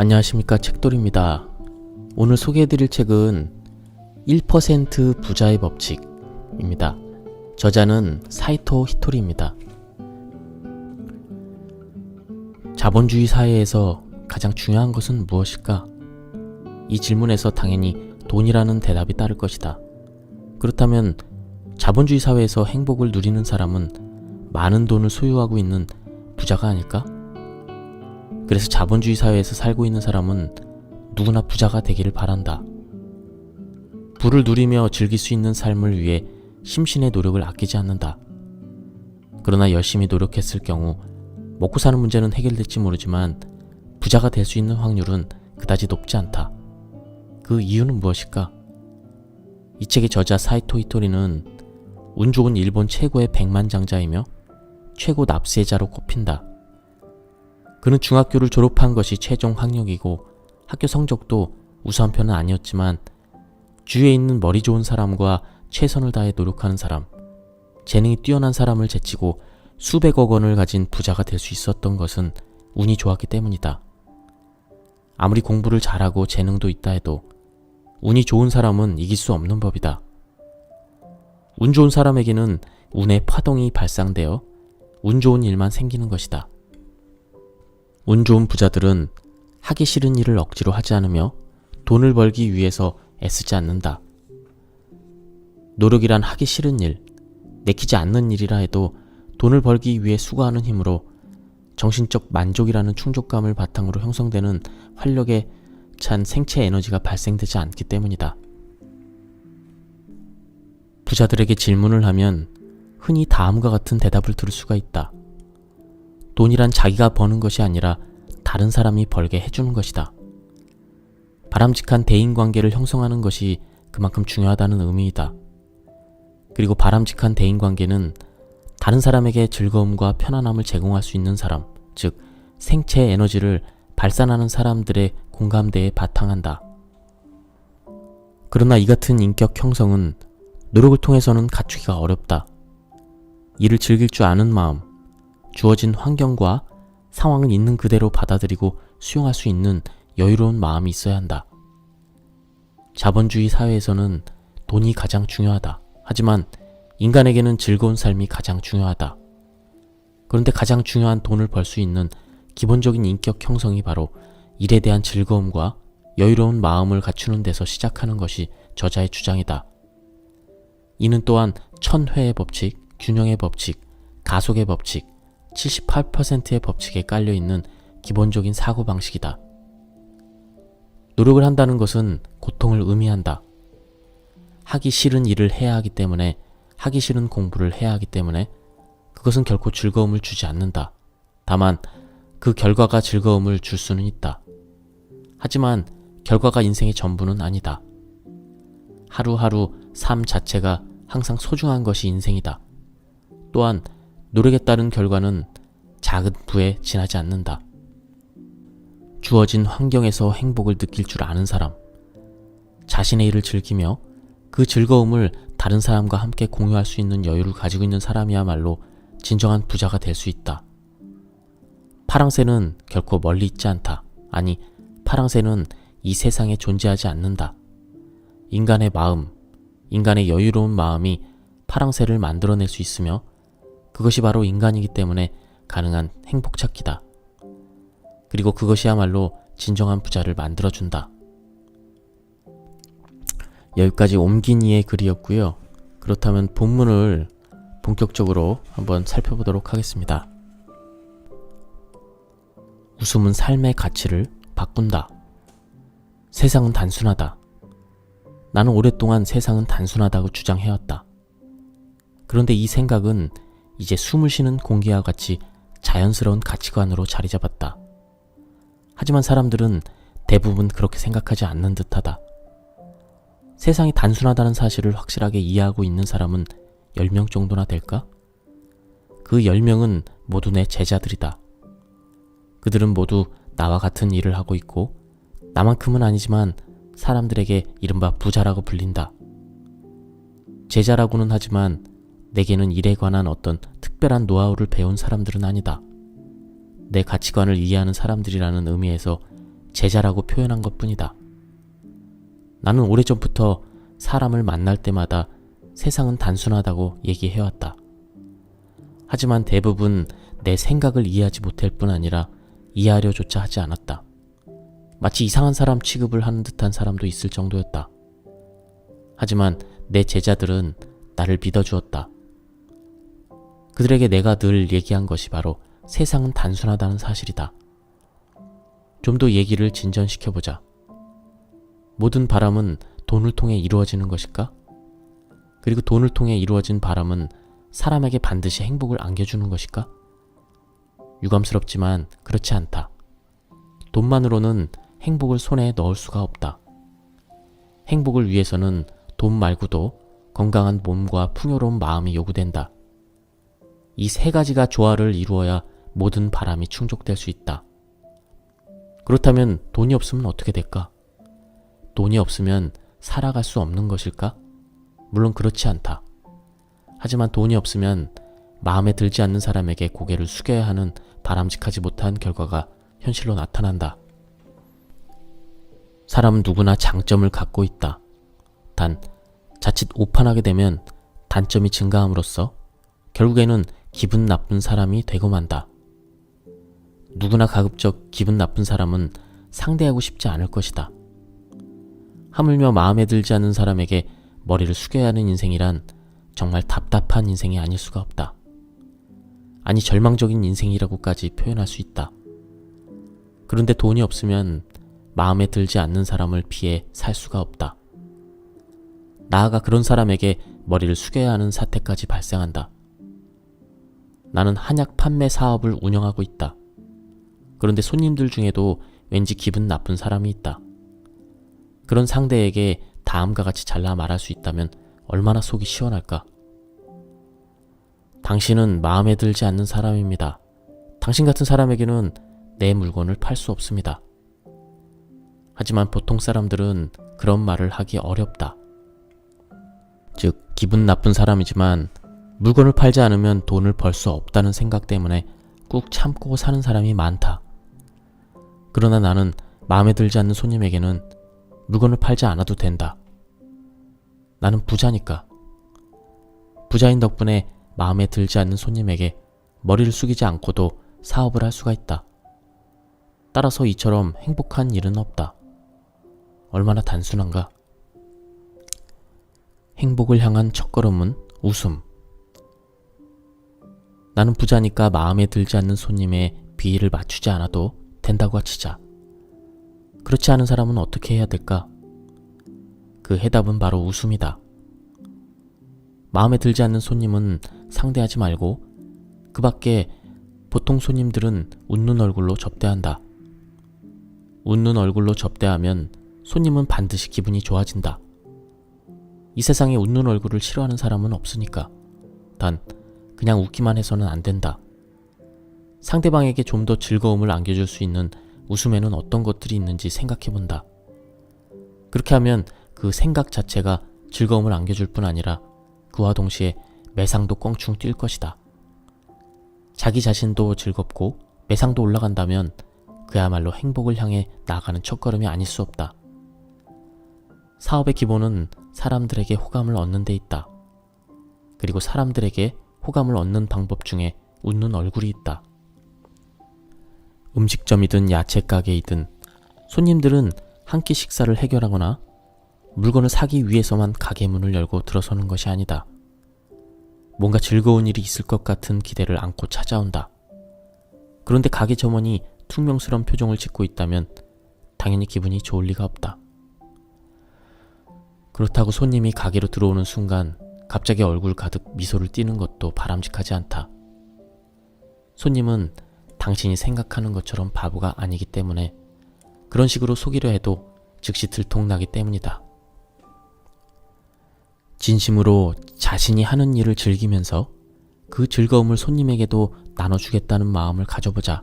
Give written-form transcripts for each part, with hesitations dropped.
안녕하십니까, 책돌입니다. 오늘 소개해드릴 책은 1% 부자의 법칙입니다. 저자는 사이토 히토리입니다. 자본주의 사회에서 가장 중요한 것은 무엇일까? 이 질문에서 당연히 돈이라는 대답이 따를 것이다. 그렇다면 자본주의 사회에서 행복을 누리는 사람은 많은 돈을 소유하고 있는 부자가 아닐까? 그래서 자본주의 사회에서 살고 있는 사람은 누구나 부자가 되기를 바란다. 부를 누리며 즐길 수 있는 삶을 위해 심신의 노력을 아끼지 않는다. 그러나 열심히 노력했을 경우 먹고 사는 문제는 해결될지 모르지만 부자가 될 수 있는 확률은 그다지 높지 않다. 그 이유는 무엇일까? 이 책의 저자 사이토 히토리는 운 좋은 일본 최고의 백만장자이며 최고 납세자로 꼽힌다. 그는 중학교를 졸업한 것이 최종 학력이고 학교 성적도 우수한 편은 아니었지만 주위에 있는 머리 좋은 사람과 최선을 다해 노력하는 사람, 재능이 뛰어난 사람을 제치고 수백억 원을 가진 부자가 될 수 있었던 것은 운이 좋았기 때문이다. 아무리 공부를 잘하고 재능도 있다 해도 운이 좋은 사람은 이길 수 없는 법이다. 운 좋은 사람에게는 운의 파동이 발상되어 운 좋은 일만 생기는 것이다. 운 좋은 부자들은 하기 싫은 일을 억지로 하지 않으며 돈을 벌기 위해서 애쓰지 않는다. 노력이란 하기 싫은 일, 내키지 않는 일이라 해도 돈을 벌기 위해 수고하는 힘으로 정신적 만족이라는 충족감을 바탕으로 형성되는 활력에 찬 생체 에너지가 발생되지 않기 때문이다. 부자들에게 질문을 하면 흔히 다음과 같은 대답을 들을 수가 있다. 돈이란 자기가 버는 것이 아니라 다른 사람이 벌게 해주는 것이다. 바람직한 대인관계를 형성하는 것이 그만큼 중요하다는 의미이다. 그리고 바람직한 대인관계는 다른 사람에게 즐거움과 편안함을 제공할 수 있는 사람, 즉 생체 에너지를 발산하는 사람들의 공감대에 바탕한다. 그러나 이 같은 인격 형성은 노력을 통해서는 갖추기가 어렵다. 이를 즐길 줄 아는 마음, 주어진 환경과 상황을 있는 그대로 받아들이고 수용할 수 있는 여유로운 마음이 있어야 한다. 자본주의 사회에서는 돈이 가장 중요하다. 하지만 인간에게는 즐거운 삶이 가장 중요하다. 그런데 가장 중요한 돈을 벌 수 있는 기본적인 인격 형성이 바로 일에 대한 즐거움과 여유로운 마음을 갖추는 데서 시작하는 것이 저자의 주장이다. 이는 또한 천회의 법칙, 균형의 법칙, 가속의 법칙, 78%의 법칙에 깔려있는 기본적인 사고방식이다. 노력을 한다는 것은 고통을 의미한다. 하기 싫은 일을 해야 하기 때문에, 하기 싫은 공부를 해야 하기 때문에 그것은 결코 즐거움을 주지 않는다. 다만 그 결과가 즐거움을 줄 수는 있다. 하지만 결과가 인생의 전부는 아니다. 하루하루 삶 자체가 항상 소중한 것이 인생이다. 또한 노력에 따른 결과는 작은 부에 지나지 않는다. 주어진 환경에서 행복을 느낄 줄 아는 사람, 자신의 일을 즐기며 그 즐거움을 다른 사람과 함께 공유할 수 있는 여유를 가지고 있는 사람이야말로 진정한 부자가 될 수 있다. 파랑새는 결코 멀리 있지 않다. 아니, 파랑새는 이 세상에 존재하지 않는다. 인간의 마음, 인간의 여유로운 마음이 파랑새를 만들어낼 수 있으며 그것이 바로 인간이기 때문에 가능한 행복 찾기다. 그리고 그것이야말로 진정한 부자를 만들어준다. 여기까지 옴기니의 글이었고요. 그렇다면 본문을 본격적으로 한번 살펴보도록 하겠습니다. 웃음은 삶의 가치를 바꾼다. 세상은 단순하다. 나는 오랫동안 세상은 단순하다고 주장해왔다. 그런데 이 생각은 이제 숨을 쉬는 공기와 같이 자연스러운 가치관으로 자리 잡았다. 하지만 사람들은 대부분 그렇게 생각하지 않는 듯하다. 세상이 단순하다는 사실을 확실하게 이해하고 있는 사람은 10명 정도나 될까? 그 10명은 모두 내 제자들이다. 그들은 모두 나와 같은 일을 하고 있고 나만큼은 아니지만 사람들에게 이른바 부자라고 불린다. 제자라고는 하지만 내게는 일에 관한 어떤 특별한 노하우를 배운 사람들은 아니다. 내 가치관을 이해하는 사람들이라는 의미에서 제자라고 표현한 것뿐이다. 나는 오래전부터 사람을 만날 때마다 세상은 단순하다고 얘기해왔다. 하지만 대부분 내 생각을 이해하지 못할 뿐 아니라 이해하려조차 하지 않았다. 마치 이상한 사람 취급을 하는 듯한 사람도 있을 정도였다. 하지만 내 제자들은 나를 믿어주었다. 그들에게 내가 늘 얘기한 것이 바로 세상은 단순하다는 사실이다. 좀 더 얘기를 진전시켜보자. 모든 바람은 돈을 통해 이루어지는 것일까? 그리고 돈을 통해 이루어진 바람은 사람에게 반드시 행복을 안겨주는 것일까? 유감스럽지만 그렇지 않다. 돈만으로는 행복을 손에 넣을 수가 없다. 행복을 위해서는 돈 말고도 건강한 몸과 풍요로운 마음이 요구된다. 이 세 가지가 조화를 이루어야 모든 바람이 충족될 수 있다. 그렇다면 돈이 없으면 어떻게 될까? 돈이 없으면 살아갈 수 없는 것일까? 물론 그렇지 않다. 하지만 돈이 없으면 마음에 들지 않는 사람에게 고개를 숙여야 하는 바람직하지 못한 결과가 현실로 나타난다. 사람은 누구나 장점을 갖고 있다. 단, 자칫 오판하게 되면 단점이 증가함으로써 결국에는 기분 나쁜 사람이 되고 만다. 누구나 가급적 기분 나쁜 사람은 상대하고 싶지 않을 것이다. 하물며 마음에 들지 않는 사람에게 머리를 숙여야 하는 인생이란 정말 답답한 인생이 아닐 수가 없다. 아니, 절망적인 인생이라고까지 표현할 수 있다. 그런데 돈이 없으면 마음에 들지 않는 사람을 피해 살 수가 없다. 나아가 그런 사람에게 머리를 숙여야 하는 사태까지 발생한다. 나는 한약 판매 사업을 운영하고 있다. 그런데 손님들 중에도 왠지 기분 나쁜 사람이 있다. 그런 상대에게 다음과 같이 잘라 말할 수 있다면 얼마나 속이 시원할까? 당신은 마음에 들지 않는 사람입니다. 당신 같은 사람에게는 내 물건을 팔 수 없습니다. 하지만 보통 사람들은 그런 말을 하기 어렵다. 즉, 기분 나쁜 사람이지만 물건을 팔지 않으면 돈을 벌 수 없다는 생각 때문에 꾹 참고 사는 사람이 많다. 그러나 나는 마음에 들지 않는 손님에게는 물건을 팔지 않아도 된다. 나는 부자니까. 부자인 덕분에 마음에 들지 않는 손님에게 머리를 숙이지 않고도 사업을 할 수가 있다. 따라서 이처럼 행복한 일은 없다. 얼마나 단순한가? 행복을 향한 첫걸음은 웃음. 나는 부자니까 마음에 들지 않는 손님의 비위를 맞추지 않아도 된다고 치자. 그렇지 않은 사람은 어떻게 해야 될까? 그 해답은 바로 웃음이다. 마음에 들지 않는 손님은 상대하지 말고 그 밖에 보통 손님들은 웃는 얼굴로 접대한다. 웃는 얼굴로 접대하면 손님은 반드시 기분이 좋아진다. 이 세상에 웃는 얼굴을 싫어하는 사람은 없으니까. 단, 그냥 웃기만 해서는 안 된다. 상대방에게 좀 더 즐거움을 안겨줄 수 있는 웃음에는 어떤 것들이 있는지 생각해본다. 그렇게 하면 그 생각 자체가 즐거움을 안겨줄 뿐 아니라 그와 동시에 매상도 껑충 뛸 것이다. 자기 자신도 즐겁고 매상도 올라간다면 그야말로 행복을 향해 나아가는 첫걸음이 아닐 수 없다. 사업의 기본은 사람들에게 호감을 얻는 데 있다. 그리고 사람들에게 호감을 얻는 방법 중에 웃는 얼굴이 있다. 음식점이든 야채 가게이든 손님들은 한 끼 식사를 해결하거나 물건을 사기 위해서만 가게 문을 열고 들어서는 것이 아니다. 뭔가 즐거운 일이 있을 것 같은 기대를 안고 찾아온다. 그런데 가게 점원이 퉁명스러운 표정을 짓고 있다면 당연히 기분이 좋을 리가 없다. 그렇다고 손님이 가게로 들어오는 순간 갑자기 얼굴 가득 미소를 띠는 것도 바람직하지 않다. 손님은 당신이 생각하는 것처럼 바보가 아니기 때문에 그런 식으로 속이려 해도 즉시 들통나기 때문이다. 진심으로 자신이 하는 일을 즐기면서 그 즐거움을 손님에게도 나눠주겠다는 마음을 가져보자.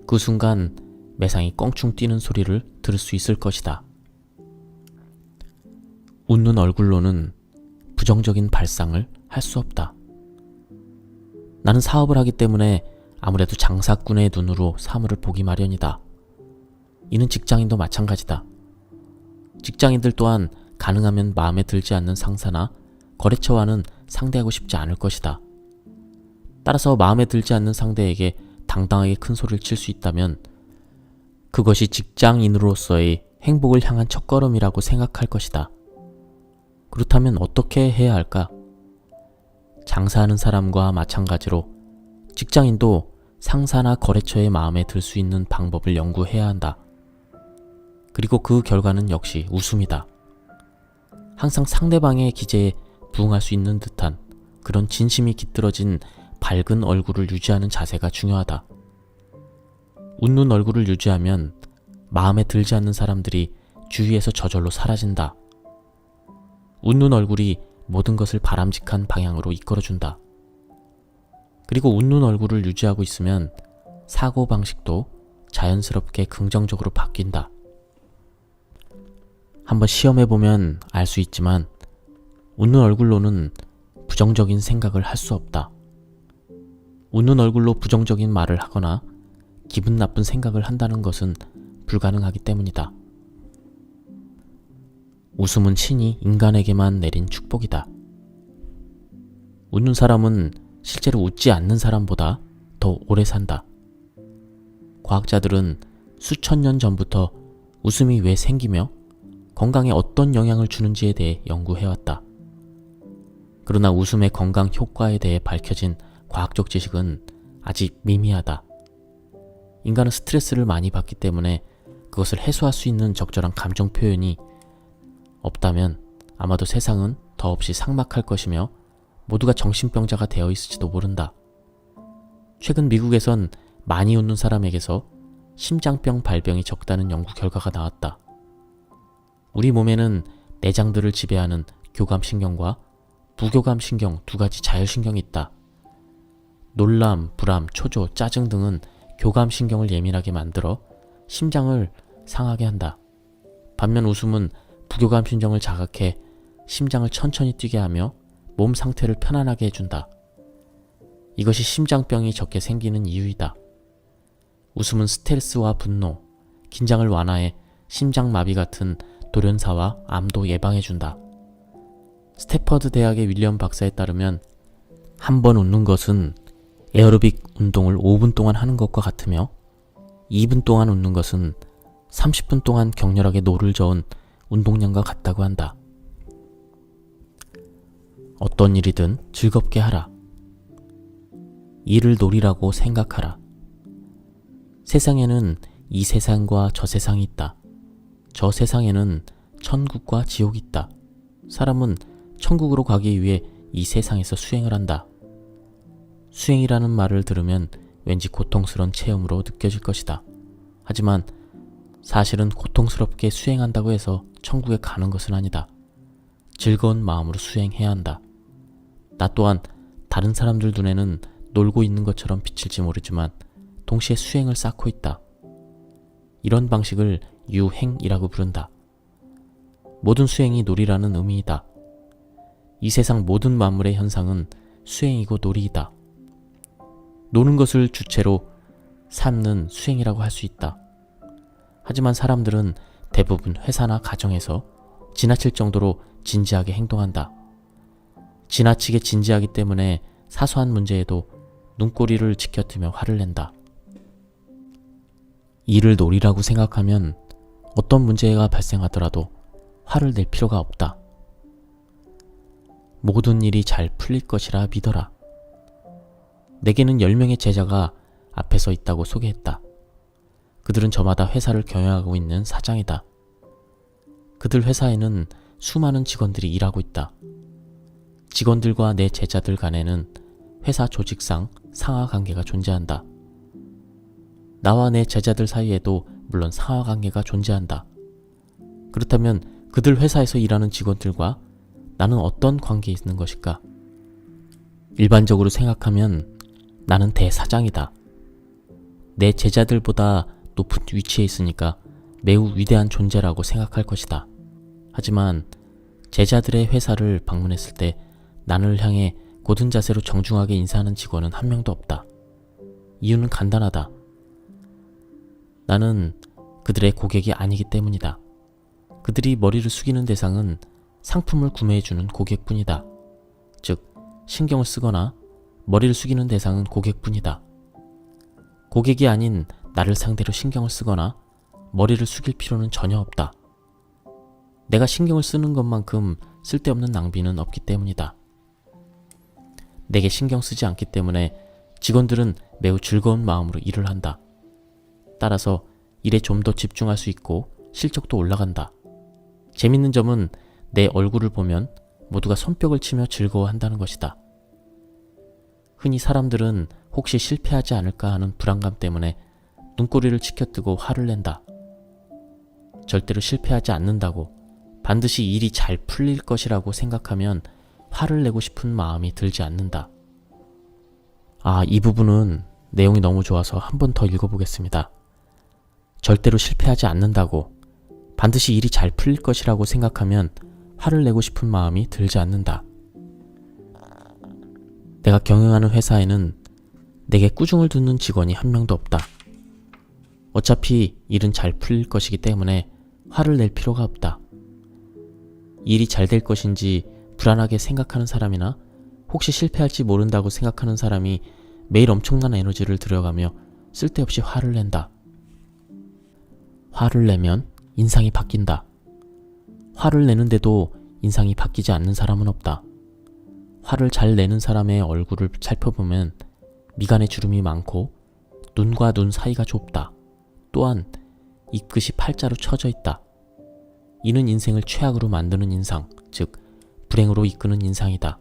그 순간 매상이 껑충 뛰는 소리를 들을 수 있을 것이다. 웃는 얼굴로는 부정적인 발상을 할 수 없다. 나는 사업을 하기 때문에 아무래도 장사꾼의 눈으로 사물을 보기 마련이다. 이는 직장인도 마찬가지다. 직장인들 또한 가능하면 마음에 들지 않는 상사나 거래처와는 상대하고 싶지 않을 것이다. 따라서 마음에 들지 않는 상대에게 당당하게 큰 소리를 칠 수 있다면 그것이 직장인으로서의 행복을 향한 첫걸음이라고 생각할 것이다. 그렇다면 어떻게 해야 할까? 장사하는 사람과 마찬가지로 직장인도 상사나 거래처의 마음에 들 수 있는 방법을 연구해야 한다. 그리고 그 결과는 역시 웃음이다. 항상 상대방의 기재에 부응할 수 있는 듯한 그런 진심이 깃들어진 밝은 얼굴을 유지하는 자세가 중요하다. 웃는 얼굴을 유지하면 마음에 들지 않는 사람들이 주위에서 저절로 사라진다. 웃는 얼굴이 모든 것을 바람직한 방향으로 이끌어준다. 그리고 웃는 얼굴을 유지하고 있으면 사고방식도 자연스럽게 긍정적으로 바뀐다. 한번 시험해보면 알 수 있지만 웃는 얼굴로는 부정적인 생각을 할 수 없다. 웃는 얼굴로 부정적인 말을 하거나 기분 나쁜 생각을 한다는 것은 불가능하기 때문이다. 웃음은 신이 인간에게만 내린 축복이다. 웃는 사람은 실제로 웃지 않는 사람보다 더 오래 산다. 과학자들은 수천 년 전부터 웃음이 왜 생기며 건강에 어떤 영향을 주는지에 대해 연구해왔다. 그러나 웃음의 건강 효과에 대해 밝혀진 과학적 지식은 아직 미미하다. 인간은 스트레스를 많이 받기 때문에 그것을 해소할 수 있는 적절한 감정 표현이 없다면 아마도 세상은 더없이 삭막할 것이며 모두가 정신병자가 되어 있을지도 모른다. 최근 미국에선 많이 웃는 사람에게서 심장병 발병이 적다는 연구 결과가 나왔다. 우리 몸에는 내장들을 지배하는 교감신경과 부교감신경 두 가지 자율신경이 있다. 놀람, 불안, 초조, 짜증 등은 교감신경을 예민하게 만들어 심장을 상하게 한다. 반면 웃음은 부교감신경을 자극해 심장을 천천히 뛰게 하며 몸 상태를 편안하게 해준다. 이것이 심장병이 적게 생기는 이유이다. 웃음은 스트레스와 분노, 긴장을 완화해 심장마비 같은 돌연사와 암도 예방해준다. 스태퍼드 대학의 윌리엄 박사에 따르면 한 번 웃는 것은 에어로빅 운동을 5분 동안 하는 것과 같으며 2분 동안 웃는 것은 30분 동안 격렬하게 노를 저은 운동량과 같다고 한다. 어떤 일이든 즐겁게 하라. 이를 놀이라고 생각하라. 세상에는 이 세상과 저 세상이 있다. 저 세상에는 천국과 지옥이 있다. 사람은 천국으로 가기 위해 이 세상에서 수행을 한다. 수행이라는 말을 들으면 왠지 고통스러운 체험으로 느껴질 것이다. 하지만 사실은 고통스럽게 수행한다고 해서 천국에 가는 것은 아니다. 즐거운 마음으로 수행해야 한다. 나 또한 다른 사람들 눈에는 놀고 있는 것처럼 비칠지 모르지만 동시에 수행을 쌓고 있다. 이런 방식을 유행이라고 부른다. 모든 수행이 놀이라는 의미이다. 이 세상 모든 만물의 현상은 수행이고 놀이이다. 노는 것을 주체로 삼는 수행이라고 할 수 있다. 하지만 사람들은 대부분 회사나 가정에서 지나칠 정도로 진지하게 행동한다. 지나치게 진지하기 때문에 사소한 문제에도 눈꼬리를 치켜뜨며 화를 낸다. 이를 놀이라고 생각하면 어떤 문제가 발생하더라도 화를 낼 필요가 없다. 모든 일이 잘 풀릴 것이라 믿어라. 내게는 10명의 제자가 앞에 서 있다고 소개했다. 그들은 저마다 회사를 경영하고 있는 사장이다. 그들 회사에는 수많은 직원들이 일하고 있다. 직원들과 내 제자들 간에는 회사 조직상 상하관계가 존재한다. 나와 내 제자들 사이에도 물론 상하관계가 존재한다. 그렇다면 그들 회사에서 일하는 직원들과 나는 어떤 관계에 있는 것일까? 일반적으로 생각하면 나는 대사장이다. 내 제자들보다 높은 위치에 있으니까 매우 위대한 존재라고 생각할 것이다. 하지만 제자들의 회사를 방문했을 때 나를 향해 고든 자세로 정중하게 인사하는 직원은 한 명도 없다. 이유는 간단하다. 나는 그들의 고객이 아니기 때문이다. 그들이 머리를 숙이는 대상은 상품을 구매해주는 고객뿐이다. 즉, 신경을 쓰거나 머리를 숙이는 대상은 고객뿐이다. 고객이 아닌 나를 상대로 신경을 쓰거나 머리를 숙일 필요는 전혀 없다. 내가 신경을 쓰는 것만큼 쓸데없는 낭비는 없기 때문이다. 내게 신경 쓰지 않기 때문에 직원들은 매우 즐거운 마음으로 일을 한다. 따라서 일에 좀 더 집중할 수 있고 실적도 올라간다. 재밌는 점은 내 얼굴을 보면 모두가 손뼉을 치며 즐거워한다는 것이다. 흔히 사람들은 혹시 실패하지 않을까 하는 불안감 때문에 눈꼬리를 치켜뜨고 화를 낸다. 절대로 실패하지 않는다고, 반드시 일이 잘 풀릴 것이라고 생각하면 화를 내고 싶은 마음이 들지 않는다. 이 부분은 내용이 너무 좋아서 한 번 더 읽어보겠습니다. 절대로 실패하지 않는다고, 반드시 일이 잘 풀릴 것이라고 생각하면 화를 내고 싶은 마음이 들지 않는다. 내가 경영하는 회사에는 내게 꾸중을 듣는 직원이 한 명도 없다. 어차피 일은 잘 풀릴 것이기 때문에 화를 낼 필요가 없다. 일이 잘 될 것인지 불안하게 생각하는 사람이나 혹시 실패할지 모른다고 생각하는 사람이 매일 엄청난 에너지를 들여가며 쓸데없이 화를 낸다. 화를 내면 인상이 바뀐다. 화를 내는데도 인상이 바뀌지 않는 사람은 없다. 화를 잘 내는 사람의 얼굴을 살펴보면 미간에 주름이 많고 눈과 눈 사이가 좁다. 또한 입끝이 팔자로 처져 있다. 이는 인생을 최악으로 만드는 인상, 즉 불행으로 이끄는 인상이다.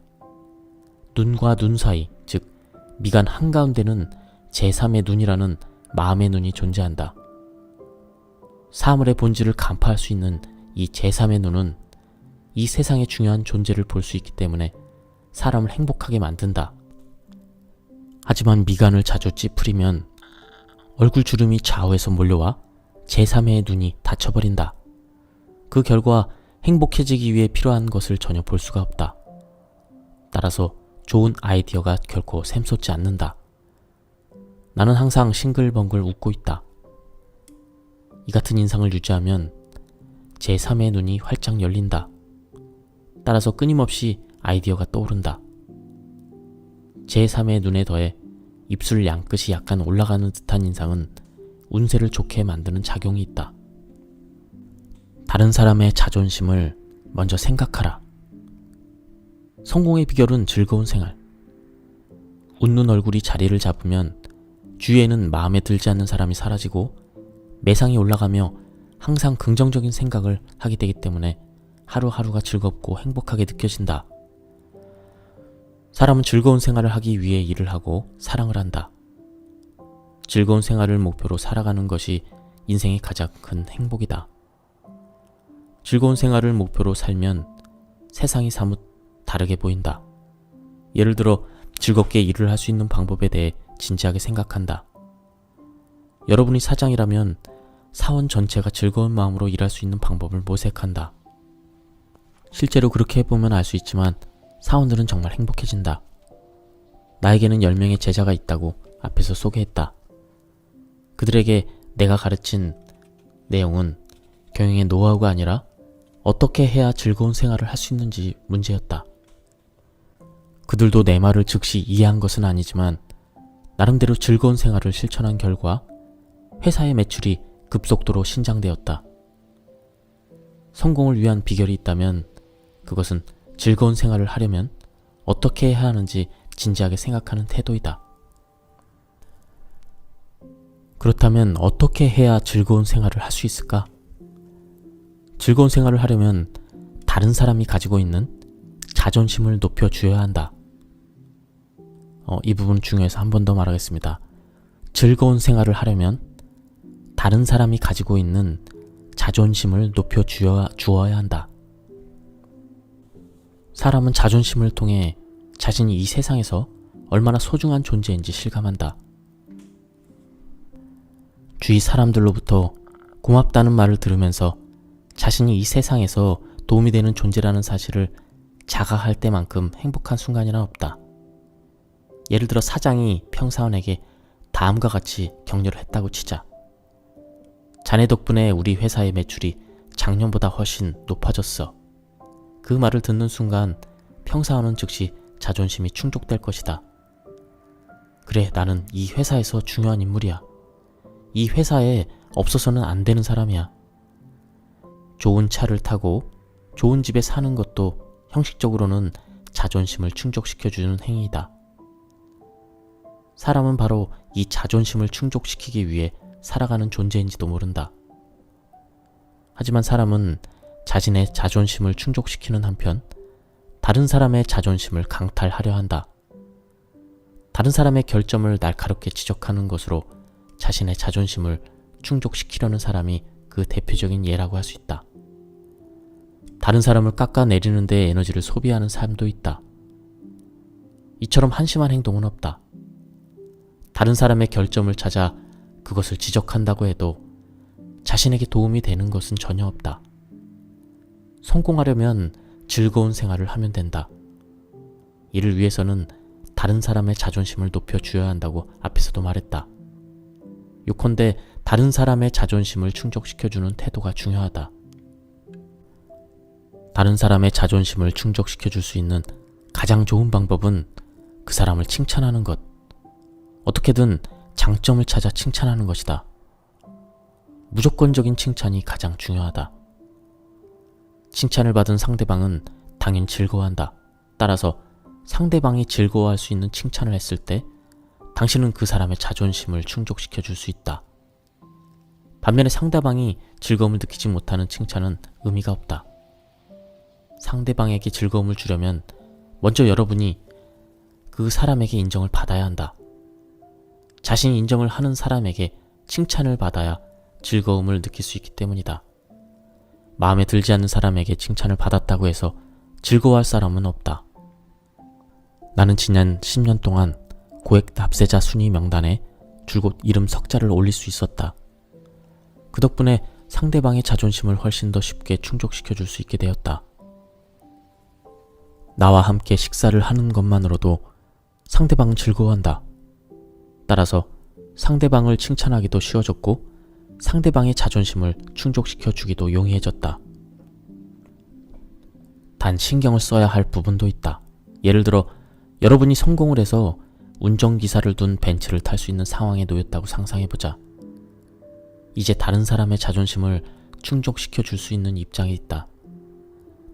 눈과 눈 사이, 즉 미간 한가운데는 제3의 눈이라는 마음의 눈이 존재한다. 사물의 본질을 간파할 수 있는 이 제3의 눈은 이 세상의 중요한 존재를 볼 수 있기 때문에 사람을 행복하게 만든다. 하지만 미간을 자주 찌푸리면 얼굴 주름이 좌우에서 몰려와 제3의 눈이 닫혀버린다. 그 결과 행복해지기 위해 필요한 것을 전혀 볼 수가 없다. 따라서 좋은 아이디어가 결코 샘솟지 않는다. 나는 항상 싱글벙글 웃고 있다. 이 같은 인상을 유지하면 제3의 눈이 활짝 열린다. 따라서 끊임없이 아이디어가 떠오른다. 제3의 눈에 더해 입술 양끝이 약간 올라가는 듯한 인상은 운세를 좋게 만드는 작용이 있다. 다른 사람의 자존심을 먼저 생각하라. 성공의 비결은 즐거운 생활. 웃는 얼굴이 자리를 잡으면 주위에는 마음에 들지 않는 사람이 사라지고 매상이 올라가며 항상 긍정적인 생각을 하게 되기 때문에 하루하루가 즐겁고 행복하게 느껴진다. 사람은 즐거운 생활을 하기 위해 일을 하고 사랑을 한다. 즐거운 생활을 목표로 살아가는 것이 인생의 가장 큰 행복이다. 즐거운 생활을 목표로 살면 세상이 사뭇 다르게 보인다. 예를 들어 즐겁게 일을 할 수 있는 방법에 대해 진지하게 생각한다. 여러분이 사장이라면 사원 전체가 즐거운 마음으로 일할 수 있는 방법을 모색한다. 실제로 그렇게 해보면 알 수 있지만 사원들은 정말 행복해진다. 나에게는 10명의 제자가 있다고 앞에서 소개했다. 그들에게 내가 가르친 내용은 경영의 노하우가 아니라 어떻게 해야 즐거운 생활을 할 수 있는지 문제였다. 그들도 내 말을 즉시 이해한 것은 아니지만 나름대로 즐거운 생활을 실천한 결과 회사의 매출이 급속도로 신장되었다. 성공을 위한 비결이 있다면 그것은 즐거운 생활을 하려면 어떻게 해야 하는지 진지하게 생각하는 태도이다. 그렇다면 어떻게 해야 즐거운 생활을 할 수 있을까? 즐거운 생활을 하려면 다른 사람이 가지고 있는 자존심을 높여주어야 한다. 이 부분 중요해서 한 번 더 말하겠습니다. 즐거운 생활을 하려면 다른 사람이 가지고 있는 자존심을 높여주어야 한다. 사람은 자존심을 통해 자신이 이 세상에서 얼마나 소중한 존재인지 실감한다. 주위 사람들로부터 고맙다는 말을 들으면서 자신이 이 세상에서 도움이 되는 존재라는 사실을 자각할 때만큼 행복한 순간이란 없다. 예를 들어 사장이 평사원에게 다음과 같이 격려를 했다고 치자. 자네 덕분에 우리 회사의 매출이 작년보다 훨씬 높아졌어. 그 말을 듣는 순간 평사원은 즉시 자존심이 충족될 것이다. 그래, 나는 이 회사에서 중요한 인물이야. 이 회사에 없어서는 안 되는 사람이야. 좋은 차를 타고 좋은 집에 사는 것도 형식적으로는 자존심을 충족시켜주는 행위이다. 사람은 바로 이 자존심을 충족시키기 위해 살아가는 존재인지도 모른다. 하지만 사람은 자신의 자존심을 충족시키는 한편 다른 사람의 자존심을 강탈하려 한다. 다른 사람의 결점을 날카롭게 지적하는 것으로 자신의 자존심을 충족시키려는 사람이 그 대표적인 예라고 할 수 있다. 다른 사람을 깎아내리는 데 에너지를 소비하는 삶도 있다. 이처럼 한심한 행동은 없다. 다른 사람의 결점을 찾아 그것을 지적한다고 해도 자신에게 도움이 되는 것은 전혀 없다. 성공하려면 즐거운 생활을 하면 된다. 이를 위해서는 다른 사람의 자존심을 높여주어야 한다고 앞에서도 말했다. 요컨대 다른 사람의 자존심을 충족시켜주는 태도가 중요하다. 다른 사람의 자존심을 충족시켜줄 수 있는 가장 좋은 방법은 그 사람을 칭찬하는 것. 어떻게든 장점을 찾아 칭찬하는 것이다. 무조건적인 칭찬이 가장 중요하다. 칭찬을 받은 상대방은 당연히 즐거워한다. 따라서 상대방이 즐거워할 수 있는 칭찬을 했을 때 당신은 그 사람의 자존심을 충족시켜 줄 수 있다. 반면에 상대방이 즐거움을 느끼지 못하는 칭찬은 의미가 없다. 상대방에게 즐거움을 주려면 먼저 여러분이 그 사람에게 인정을 받아야 한다. 자신이 인정을 하는 사람에게 칭찬을 받아야 즐거움을 느낄 수 있기 때문이다. 마음에 들지 않는 사람에게 칭찬을 받았다고 해서 즐거워할 사람은 없다. 나는 지난 10년 동안 고액 납세자 순위 명단에 줄곧 이름 석자를 올릴 수 있었다. 그 덕분에 상대방의 자존심을 훨씬 더 쉽게 충족시켜 줄 수 있게 되었다. 나와 함께 식사를 하는 것만으로도 상대방은 즐거워한다. 따라서 상대방을 칭찬하기도 쉬워졌고 상대방의 자존심을 충족시켜 주기도 용이해졌다. 단 신경을 써야 할 부분도 있다. 예를 들어 여러분이 성공을 해서 운전기사를 둔 벤츠를 탈 수 있는 상황에 놓였다고 상상해보자. 이제 다른 사람의 자존심을 충족시켜 줄 수 있는 입장에 있다.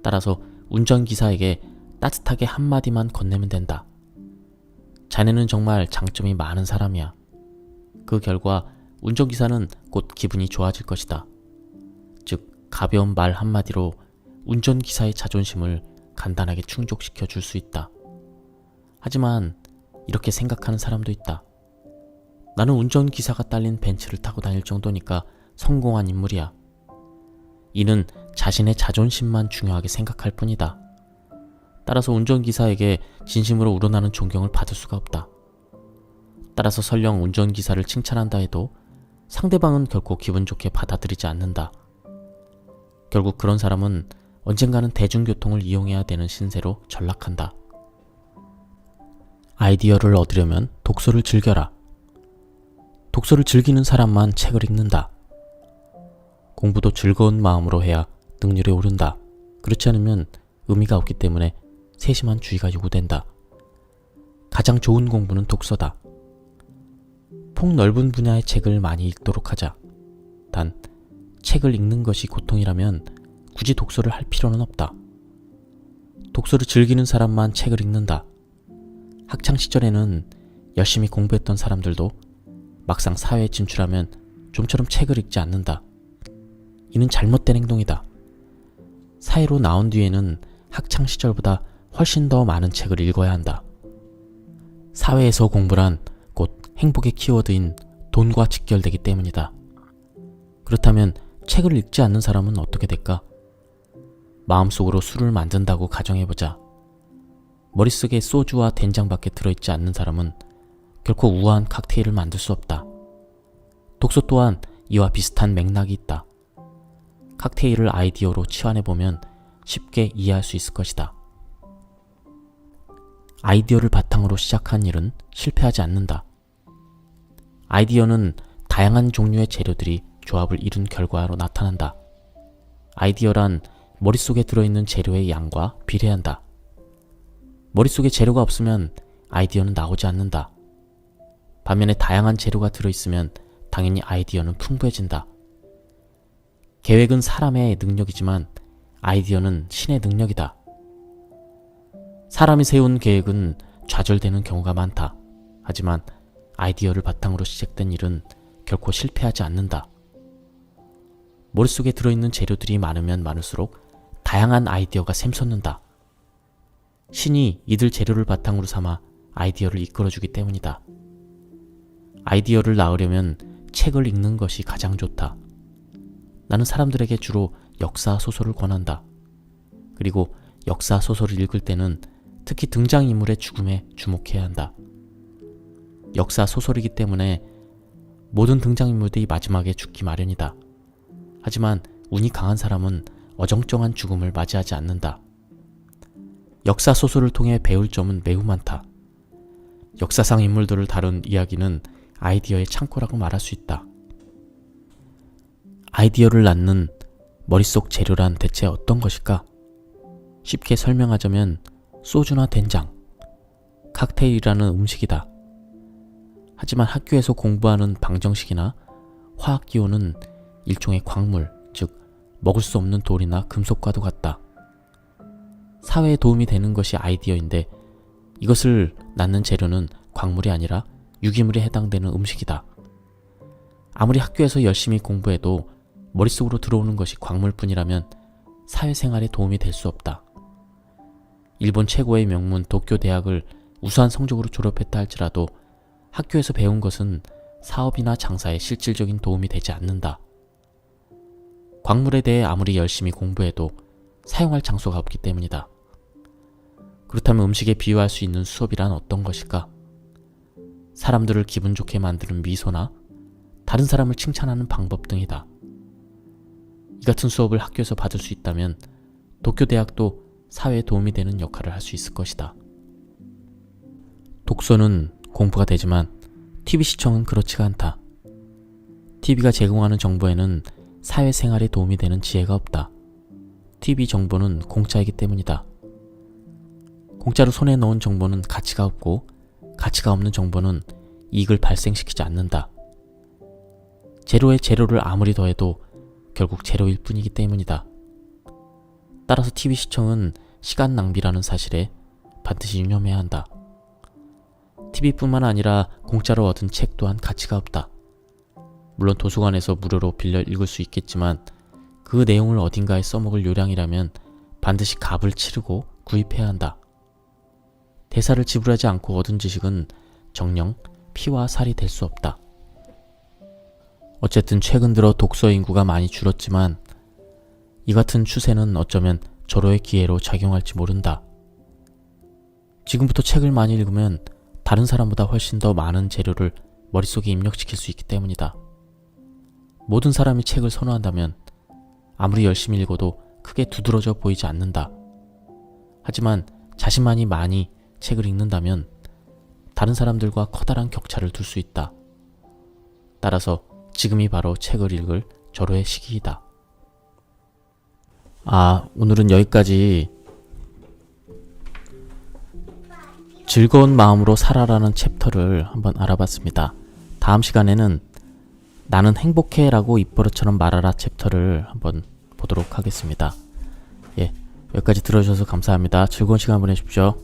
따라서 운전기사에게 따뜻하게 한마디만 건네면 된다. 자네는 정말 장점이 많은 사람이야. 그 결과 운전기사는 곧 기분이 좋아질 것이다. 즉, 가벼운 말 한마디로 운전기사의 자존심을 간단하게 충족시켜 줄 수 있다. 하지만 이렇게 생각하는 사람도 있다. 나는 운전기사가 딸린 벤츠를 타고 다닐 정도니까 성공한 인물이야. 이는 자신의 자존심만 중요하게 생각할 뿐이다. 따라서 운전기사에게 진심으로 우러나는 존경을 받을 수가 없다. 따라서 설령 운전기사를 칭찬한다 해도 상대방은 결코 기분 좋게 받아들이지 않는다. 결국 그런 사람은 언젠가는 대중교통을 이용해야 되는 신세로 전락한다. 아이디어를 얻으려면 독서를 즐겨라. 독서를 즐기는 사람만 책을 읽는다. 공부도 즐거운 마음으로 해야 능률에 오른다. 그렇지 않으면 의미가 없기 때문에 세심한 주의가 요구된다. 가장 좋은 공부는 독서다. 폭넓은 분야의 책을 많이 읽도록 하자. 단, 책을 읽는 것이 고통이라면 굳이 독서를 할 필요는 없다. 독서를 즐기는 사람만 책을 읽는다. 학창시절에는 열심히 공부했던 사람들도 막상 사회에 진출하면 좀처럼 책을 읽지 않는다. 이는 잘못된 행동이다. 사회로 나온 뒤에는 학창시절보다 훨씬 더 많은 책을 읽어야 한다. 사회에서 공부란 곧 행복의 키워드인 돈과 직결되기 때문이다. 그렇다면 책을 읽지 않는 사람은 어떻게 될까? 마음속으로 술을 만든다고 가정해보자. 머릿속에 소주와 된장밖에 들어있지 않는 사람은 결코 우아한 칵테일을 만들 수 없다. 독서 또한 이와 비슷한 맥락이 있다. 칵테일을 아이디어로 치환해보면 쉽게 이해할 수 있을 것이다. 아이디어를 바탕으로 시작한 일은 실패하지 않는다. 아이디어는 다양한 종류의 재료들이 조합을 이룬 결과로 나타난다. 아이디어란 머릿속에 들어있는 재료의 양과 비례한다. 머릿속에 재료가 없으면 아이디어는 나오지 않는다. 반면에 다양한 재료가 들어있으면 당연히 아이디어는 풍부해진다. 계획은 사람의 능력이지만 아이디어는 신의 능력이다. 사람이 세운 계획은 좌절되는 경우가 많다. 하지만 아이디어를 바탕으로 시작된 일은 결코 실패하지 않는다. 머릿속에 들어있는 재료들이 많으면 많을수록 다양한 아이디어가 샘솟는다. 신이 이들 재료를 바탕으로 삼아 아이디어를 이끌어주기 때문이다. 아이디어를 낳으려면 책을 읽는 것이 가장 좋다. 나는 사람들에게 주로 역사 소설을 권한다. 그리고 역사 소설을 읽을 때는 특히 등장인물의 죽음에 주목해야 한다. 역사 소설이기 때문에 모든 등장인물들이 마지막에 죽기 마련이다. 하지만 운이 강한 사람은 어정쩡한 죽음을 맞이하지 않는다. 역사 소설을 통해 배울 점은 매우 많다. 역사상 인물들을 다룬 이야기는 아이디어의 창고라고 말할 수 있다. 아이디어를 낳는 머릿속 재료란 대체 어떤 것일까? 쉽게 설명하자면 소주나 된장, 칵테일이라는 음식이다. 하지만 학교에서 공부하는 방정식이나 화학기호는 일종의 광물, 즉 먹을 수 없는 돌이나 금속과도 같다. 사회에 도움이 되는 것이 아이디어인데 이것을 낳는 재료는 광물이 아니라 유기물에 해당되는 음식이다. 아무리 학교에서 열심히 공부해도 머릿속으로 들어오는 것이 광물뿐이라면 사회생활에 도움이 될 수 없다. 일본 최고의 명문 도쿄 대학을 우수한 성적으로 졸업했다 할지라도 학교에서 배운 것은 사업이나 장사에 실질적인 도움이 되지 않는다. 광물에 대해 아무리 열심히 공부해도 사용할 장소가 없기 때문이다. 그렇다면 음식에 비유할 수 있는 수업이란 어떤 것일까? 사람들을 기분 좋게 만드는 미소나 다른 사람을 칭찬하는 방법 등이다. 이 같은 수업을 학교에서 받을 수 있다면 도쿄 대학도 사회에 도움이 되는 역할을 할 수 있을 것이다. 독서는 공부가 되지만 TV 시청은 그렇지가 않다. TV가 제공하는 정보에는 사회생활에 도움이 되는 지혜가 없다. TV 정보는 공짜이기 때문이다. 공짜로 손에 넣은 정보는 가치가 없고 가치가 없는 정보는 이익을 발생시키지 않는다. 재료에 재료를 아무리 더해도 결국 재료일 뿐이기 때문이다. 따라서 TV 시청은 시간 낭비라는 사실에 반드시 유념해야 한다. TV뿐만 아니라 공짜로 얻은 책 또한 가치가 없다. 물론 도서관에서 무료로 빌려 읽을 수 있겠지만 그 내용을 어딘가에 써먹을 요량이라면 반드시 값을 치르고 구입해야 한다. 대사를 지불하지 않고 얻은 지식은 정녕 피와 살이 될 수 없다. 어쨌든 최근 들어 독서 인구가 많이 줄었지만 이 같은 추세는 어쩌면 절호의 기회로 작용할지 모른다. 지금부터 책을 많이 읽으면 다른 사람보다 훨씬 더 많은 재료를 머릿속에 입력시킬 수 있기 때문이다. 모든 사람이 책을 선호한다면 아무리 열심히 읽어도 크게 두드러져 보이지 않는다. 하지만 자신만이 많이 책을 읽는다면 다른 사람들과 커다란 격차를 둘 수 있다. 따라서 지금이 바로 책을 읽을 절호의 시기이다. 오늘은 여기까지 즐거운 마음으로 살아라는 챕터를 한번 알아봤습니다. 다음 시간에는 나는 행복해 라고 입버릇처럼 말하라 챕터를 한번 보도록 하겠습니다. 여기까지 들어주셔서 감사합니다. 즐거운 시간 보내십시오.